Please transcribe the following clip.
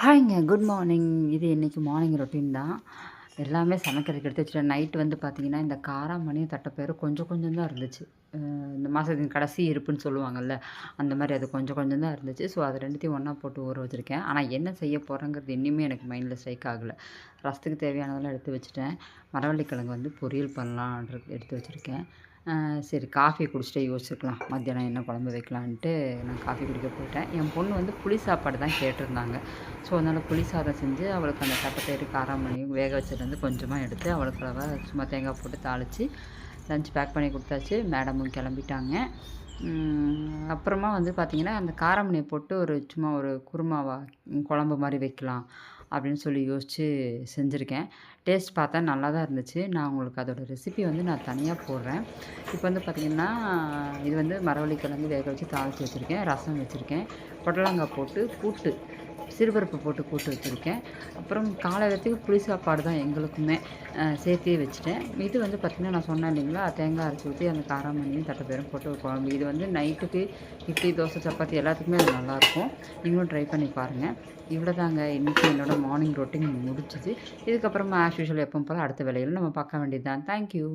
ஹாய்ங்க. Good morning. இது இன்றைக்கி morning routine தான். எல்லாமே சமைக்கிறதுக்கு எடுத்து வச்சுட்டேன். நைட் வந்து பார்த்திங்கன்னா, இந்த காராமணியும் தட்டைப்பயிரும் கொஞ்சம் கொஞ்சம் தான் இருந்துச்சு. இந்த மாதத்தின் கடைசி இருப்புன்னு சொல்லுவாங்கள்ல, அந்த மாதிரி அது கொஞ்சம் கொஞ்சம் தான் இருந்துச்சு. ஸோ அது 2த்தையும் ஒன்றா போட்டு ஊற வச்சுருக்கேன். ஆனால் என்ன செய்ய போகிறேங்கிறது இன்னுமே எனக்கு மைண்டில் ஸ்ட்ரைக் ஆகலை. ரசத்துக்கு தேவையானதெல்லாம் எடுத்து வச்சுட்டேன். மரவள்ளிக்கிழங்கு வந்து பொரியல் பண்ணலான்றது எடுத்து வச்சுருக்கேன். சரி காஃபி குடிச்சிட்டே யோசிச்சுக்கலாம். மத்தியானம் என்ன குழம்பு வைக்கலான்ட்டு நான் காஃபி குடிக்க போயிட்டேன். என் பொண்ணு வந்து புளி சாப்பாடு தான் கேட்டிருந்தாங்க. ஸோ அதனால் புளி சாதம் செஞ்சு அவளுக்கு அந்த தட்டைப்பயிறு காராமணியும் வேக வச்சதுலேருந்து கொஞ்சமாக எடுத்து அவளுக்கு சும்மா தேங்காய் போட்டு தாளித்து லஞ்ச் பேக் பண்ணி கொடுத்தாச்சு. மேடமும் கிளம்பிட்டாங்க. அப்புறமா வந்து பார்த்திங்கன்னா, அந்த காராமணியை போட்டு சும்மா ஒரு குருமாவா குழம்பு மாதிரி வைக்கலாம் அப்படின்னு சொல்லி யோசித்து செஞ்சுருக்கேன். டேஸ்ட் பார்த்தா நல்லா தான் இருந்துச்சு. நான் உங்களுக்கு அதோடய ரெசிபி வந்து நான் தனியாக போடுறேன். இப்போ வந்து பார்த்திங்கன்னா, இது வந்து மரவள்ளிக்கிழங்கு வேக வச்சு தாளித்து வச்சுருக்கேன். ரசம் வச்சுருக்கேன். புடலங்காய் போட்டு கூட்டு சிறுபருப்பு போட்டு கூட்டு வச்சுருக்கேன். அப்புறம் காலையிலத்துக்கு புளி சாப்பாடு தான் எங்களுக்குமே. சேர்த்தே வச்சுட்டேன். இது வந்து பார்த்திங்கன்னா, நான் சொன்னேன் இல்லைங்களா, தேங்காய் அரைச்சி ஊற்றி அந்த காராமணியும் தட்டைப்பயிரும் போட்டு ஒரு குழம்பு. இது வந்து நைட்டுக்கு இட்லி, தோசை, சப்பாத்தி எல்லாத்துக்குமே அது நல்லாயிருக்கும். நீங்களும் ட்ரை பண்ணி பாருங்கள். இவ்வளோதாங்க இன்றைக்கி என்னோடய மார்னிங் ரொட்டீன் முடிஞ்சுது. இதுக்கப்புறமா ஆஸ் யூசுவல் எப்பவும் போல் அடுத்த வேலையில் நம்ம பார்க்க வேண்டியது தான். Thank you.